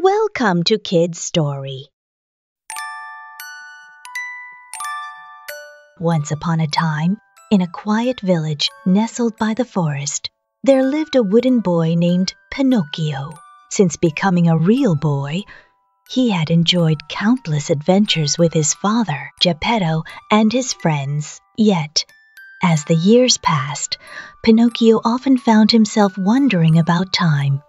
Welcome to Kids Story. Once upon a time, in a quiet village nestled by the forest, there lived a wooden boy named Pinocchio. Since becoming a real boy, he had enjoyed countless adventures with his father, Geppetto, and his friends. Yet, as the years passed, Pinocchio often found himself wondering about time.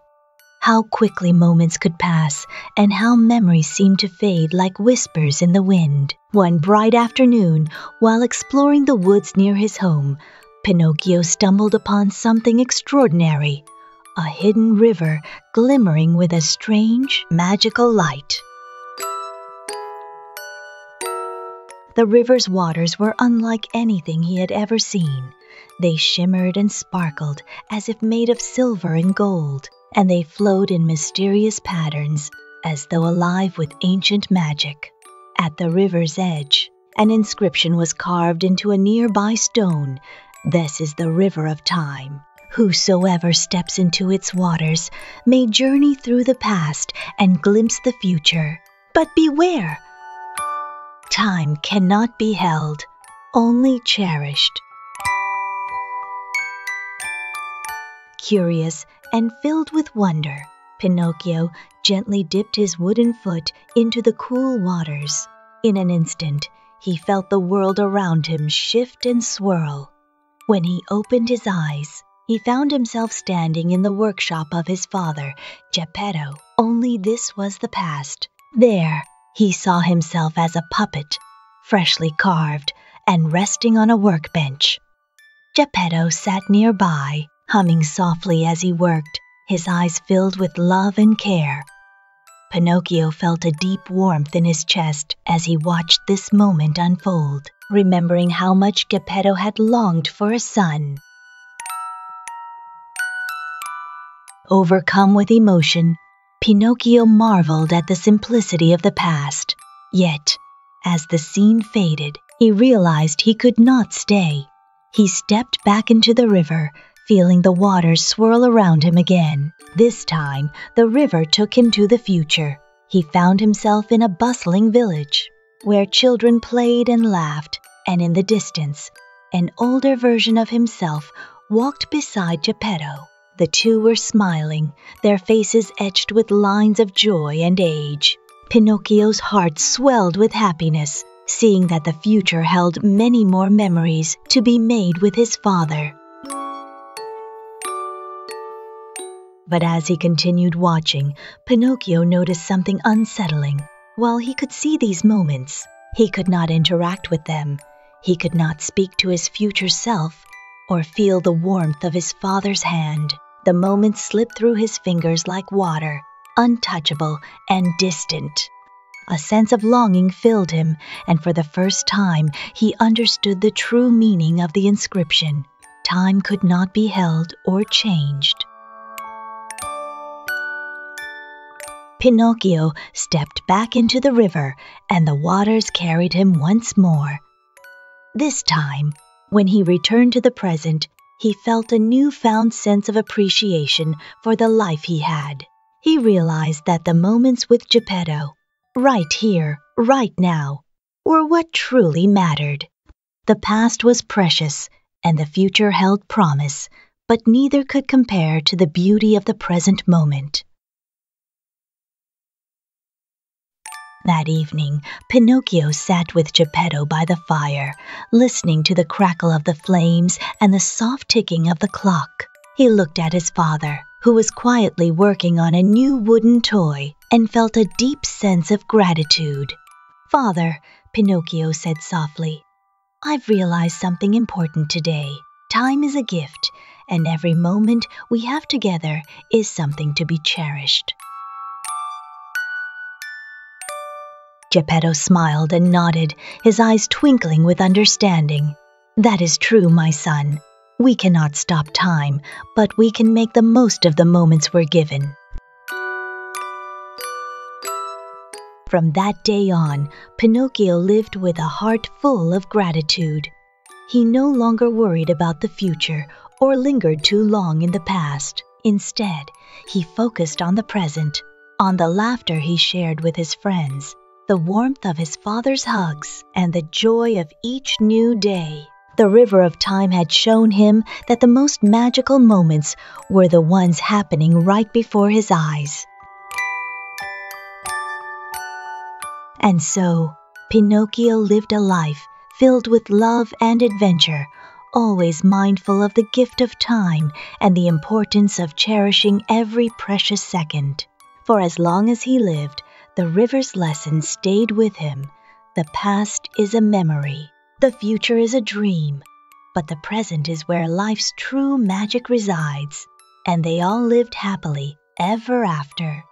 How quickly moments could pass, and how memories seemed to fade like whispers in the wind. One bright afternoon, while exploring the woods near his home, Pinocchio stumbled upon something extraordinary, a hidden river glimmering with a strange, magical light. The river's waters were unlike anything he had ever seen. They shimmered and sparkled as if made of silver and gold, and they flowed in mysterious patterns as though alive with ancient magic. At the river's edge, an inscription was carved into a nearby stone. "This is the river of time. Whosoever steps into its waters may journey through the past and glimpse the future. But beware! Time cannot be held, only cherished." Curious and filled with wonder, Pinocchio gently dipped his wooden foot into the cool waters. In an instant, he felt the world around him shift and swirl. When he opened his eyes, he found himself standing in the workshop of his father, Geppetto. Only this was the past. There, he saw himself as a puppet, freshly carved and resting on a workbench. Geppetto sat nearby, humming softly as he worked, his eyes filled with love and care. Pinocchio felt a deep warmth in his chest as he watched this moment unfold, remembering how much Geppetto had longed for a son. Overcome with emotion, Pinocchio marveled at the simplicity of the past. Yet, as the scene faded, he realized he could not stay. He stepped back into the river, feeling the waters swirl around him again. This time, the river took him to the future. He found himself in a bustling village, where children played and laughed, and in the distance, an older version of himself walked beside Geppetto. The two were smiling, their faces etched with lines of joy and age. Pinocchio's heart swelled with happiness, seeing that the future held many more memories to be made with his father. But as he continued watching, Pinocchio noticed something unsettling. While he could see these moments, he could not interact with them. He could not speak to his future self or feel the warmth of his father's hand. The moments slipped through his fingers like water, untouchable and distant. A sense of longing filled him, and for the first time he understood the true meaning of the inscription. Time could not be held or changed. Pinocchio stepped back into the river, and the waters carried him once more. This time, when he returned to the present, he felt a newfound sense of appreciation for the life he had. He realized that the moments with Geppetto, right here, right now, were what truly mattered. The past was precious, and the future held promise, but neither could compare to the beauty of the present moment. That evening, Pinocchio sat with Geppetto by the fire, listening to the crackle of the flames and the soft ticking of the clock. He looked at his father, who was quietly working on a new wooden toy, and felt a deep sense of gratitude. "Father," Pinocchio said softly, "I've realized something important today. Time is a gift, and every moment we have together is something to be cherished." Geppetto smiled and nodded, his eyes twinkling with understanding. "That is true, my son. We cannot stop time, but we can make the most of the moments we're given." From that day on, Pinocchio lived with a heart full of gratitude. He no longer worried about the future or lingered too long in the past. Instead, he focused on the present, on the laughter he shared with his friends, the warmth of his father's hugs, and the joy of each new day. The river of time had shown him that the most magical moments were the ones happening right before his eyes. And so, Pinocchio lived a life filled with love and adventure, always mindful of the gift of time and the importance of cherishing every precious second. For as long as he lived, the river's lessons stayed with him. The past is a memory, the future is a dream, but the present is where life's true magic resides. And they all lived happily ever after.